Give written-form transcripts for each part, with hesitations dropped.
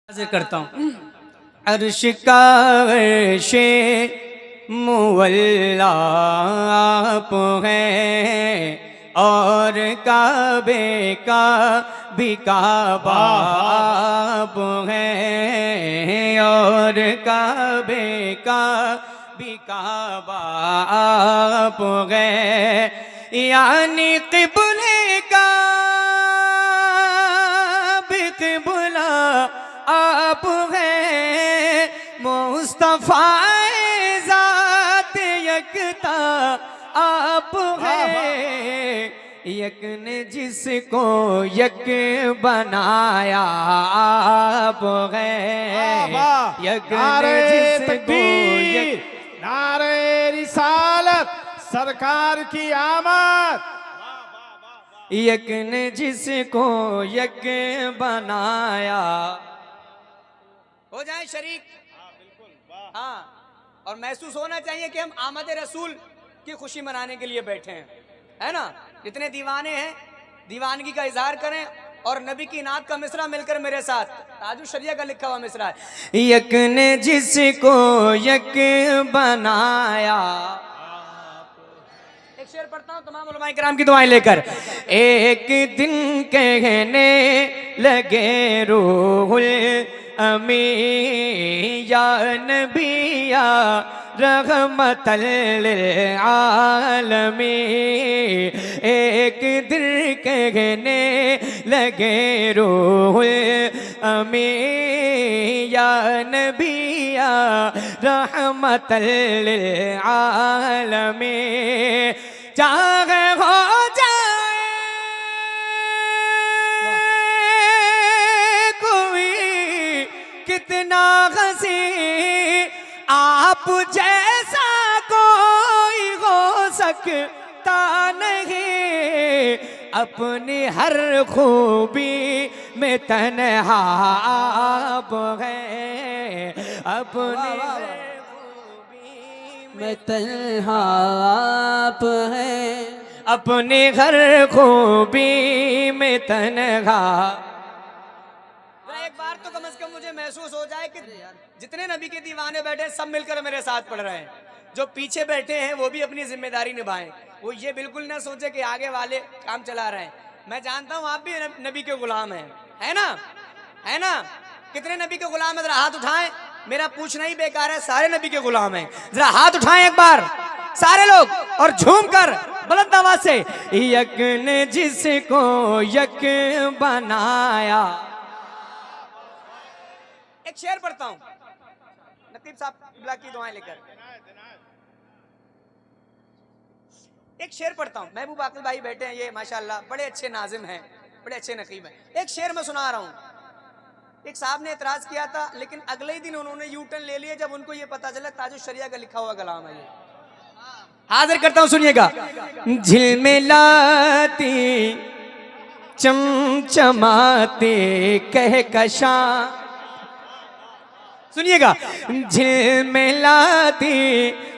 हाजिर करता हूँ। अर्श का अर्शे मुअल्ला आप हैं और काबे का भी काबा आप हैं और काबे का भी काबा आप हैं, यानी क़िबले का भी क़िबला आप हैं, मुस्तफ़ा ज़ात यकता आप हैं, यक ने जिसको यक बनाया आप हैं, यक ने जिसको यक। नारे रिसालत सरकार की आमद। यक ने जिसको यक बनाया। हो जाए शरीक। हाँ, और महसूस होना चाहिए कि हम आमद रसूल की खुशी मनाने के लिए बैठे हैं, है ना। जितने दीवाने हैं दीवानगी का इजहार करें और नबी की नात का मिसरा मिलकर मेरे साथ। ताजुल शरिया का लिखा हुआ मिसरा है। यक ने जिसको यक बनाया। एक शेर पढ़ता हूँ तमाम उलमाए किराम की दुआएं लेकर। एक दिन कहने लगे रूहुल अमी या नबी या रहमतल लिल आलमी। एक दिन कहने लगे रूहुल अमी या नबी या रहमतल लिल आलमी। चाहे हो जाए कोई कितना हंसी, आप जैसा कोई हो सकता नहीं, अपनी हर खूबी में तन्हा आप हैं, अपनी हर खूबी में तन्हा आप हैं, अपने हर खूबी में तन्हा। एक बार तो कम से कम मुझे महसूस हो जाए कि जितने नबी के दीवाने बैठे हैं सब मिलकर मेरे साथ पढ़ रहे हैं। जो पीछे बैठे हैं वो भी अपनी जिम्मेदारी निभाएं। वो ये बिल्कुल ना सोचे कि आगे वाले काम चला रहे हैं। मैं जानता हूँ आप भी नबी के गुलाम हैं, है ना, है ना। कितने नबी के गुलाम है, जरा हाथ उठाएं। मेरा पूछना ही बेकार है, सारे नबी के गुलाम हैं। जरा हाथ उठाएं एक बार सारे लोग और झूम कर बुलंद आवाज से। यक ने जिसको यक बनाया। एक शेर पढ़ता हूं नकीब साहब की दुआएं लेकर। एक शेर पढ़ता हूं। महबूब आकिल भाई बैठे हैं, ये माशाल्लाह बड़े अच्छे नाजिम हैं, बड़े अच्छे नकीब हैं। एक शेर मैं सुना रहा हूं। एक साहब ने एतराज किया था, लेकिन अगले ही दिन उन्होंने यू टर्न ले लिया जब उनको ये पता चला ताजुल शरिया का लिखा हुआ कलाम है। ये हाजिर करता हूं, सुनिएगा। झिलमिलाती चमचमाते कहकशा, सुनिएगा। झिलमिलाती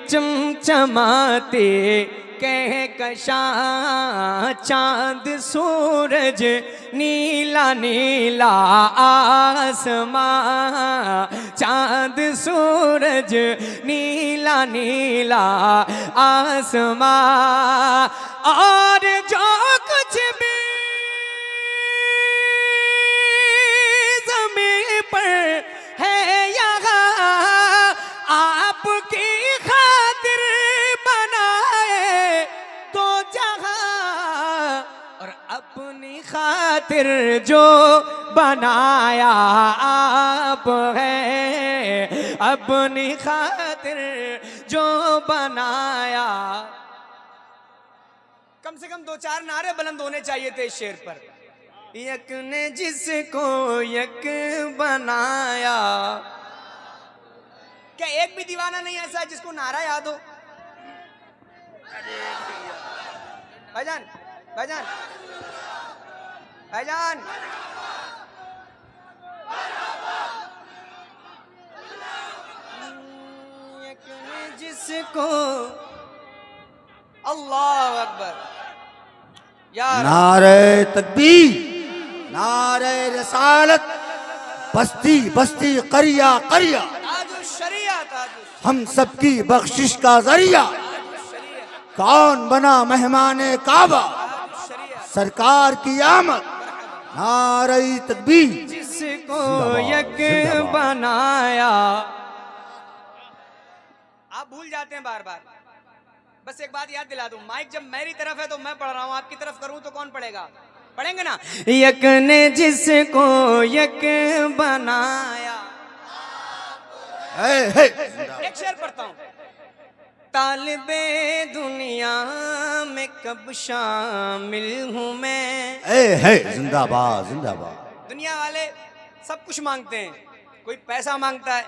चमचमाते कहकशा, चांद सूरज नीला नीला आसमां, चांद सूरज नीला नीला आसमां, और जो कुछ भी ज़मीन पर है यहाँ आपकी खातिर बनाए तो जहाँ, और अपनी खातिर जो बनाया आप हैं, अपनी खातिर जो बनाया। कम से कम 2-4 नारे बुलंद होने चाहिए थे इस शेर पर। यक ने जिसको यक बनाया। क्या एक भी दीवाना नहीं ऐसा है जिसको नारा याद हो? भाईजान, भाईजान, भाईजान, यक ने जिसको। अल्लाह अकबर। नारे तकबीर, नारे रिसालत बस्ती बस्ती करिया करिया, ताजुश शरिया ताजुश हम सबकी बख्शिश का जरिया। शरिया कौन बना मेहमाने काबा, शरिया। सरकार की आमद, नारे तकबीर। जिसको यक बनाया। आप भूल जाते हैं बार बार। बस एक बात याद दिला दूं, माइक जब मेरी तरफ है तो मैं पढ़ रहा हूं, आपकी तरफ करूं तो कौन पढ़ेगा? पढ़ेंगे ना। यक ने जिसको यक बनाया। एक शेर पढ़ता हूं। तालिबे दुनिया में कब शामिल हूं मैं। जिंदाबाद जिंदाबाद। दुनिया वाले सब कुछ मांगते हैं, कोई पैसा मांगता है,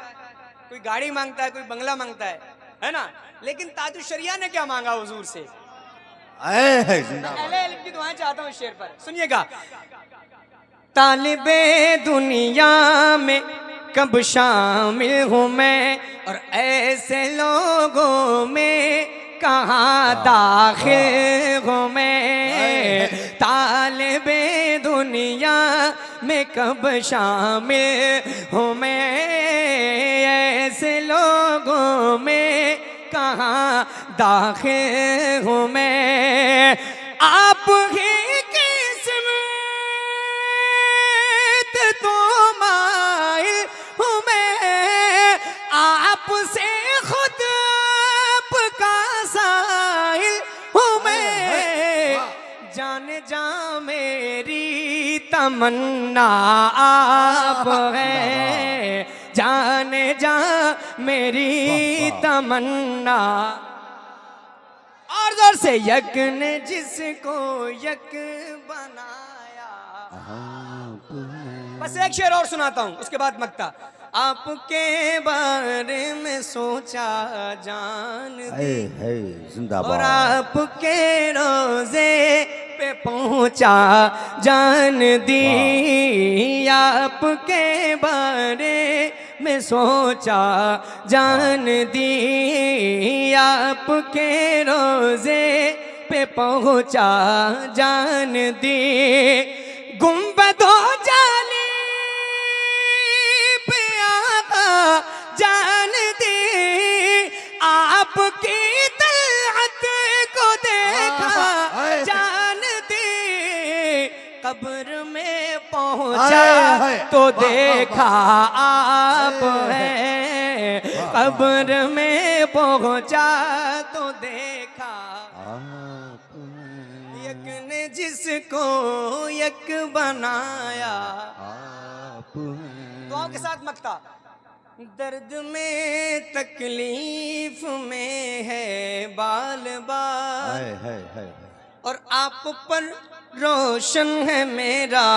कोई गाड़ी मांगता है, कोई बंगला मांगता है ना। लेकिन ताजुश शरिया ने क्या मांगा हुजूर से? जिंदाबाद। अहले इल्म की दुआएं चाहता हूं इस शेर पर, सुनिएगा। तालिबे दुनिया में कब शामिल हूँ मैं, और ऐसे लोगों में कहाँ दाखिल हूँ मैं। तालिबे दुनिया में कब शामिल हूँ मैं, ऐसे लोगों में कहाँ दाखिल हूँ मैं। आप ही किस्मत तो माइल हूँ मैं, आपसे खुद आपका साइल हूँ मैं। जाने जा मेरी तमन्ना आप है, जाने जा मेरी तमन्ना। और जोर से। यक ने जिसको यक बनाया। बस एक शेर और सुनाता हूं, उसके बाद मक्ता। आपके बारे में सोचा जान दी, और जिंदाबाद। आपके रोजे पे पहुंचा जान दी। आपके बारे में सोचा जान दी, आपके रोजे पे पहुंचा जान दी। गुंबदों जाली पे आका जान दी, आपकी तलअत को देखा जान दी। कब्र में पहुंचा तो देखा आप है, कब्र में पहुंचा तो देखा यक ने जिसको यक बनाया। दुआओं के साथ मक्ता। दर्द में तकलीफ में है बाल बाल, और आप पर रोशन है मेरा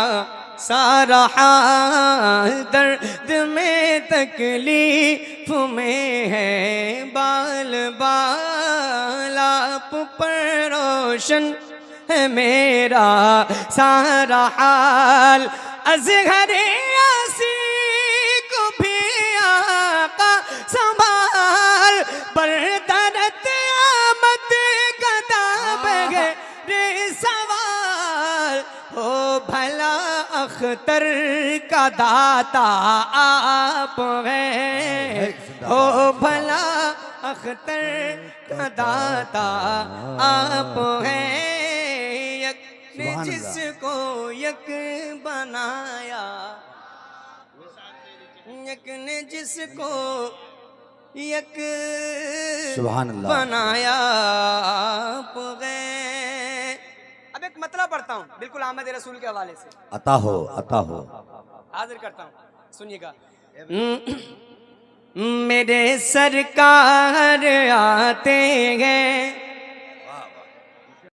सारा हाल। दर्द में तकलीफ में है बाल बाल, आप पर रोशन है मेरा सारा हाल। अज़हरे आसी को भी आका संभाल, बरदरत आमद गदाब है रे सवाल। हो भला अख्तर का दाता आप हैं, हो भला अख्तर का दाता आप हैं। यक ने जिसको यक बनाया, यक ने जिसको यक सुभान अल्लाह। बनाया आप गए। अब एक मतलब पढ़ता हूँ बिल्कुल आमद रसूल के हवाले से। अता हो अता हो। हाजिर करता हूँ, सुनिएगा। मेरे सरकार आते हैं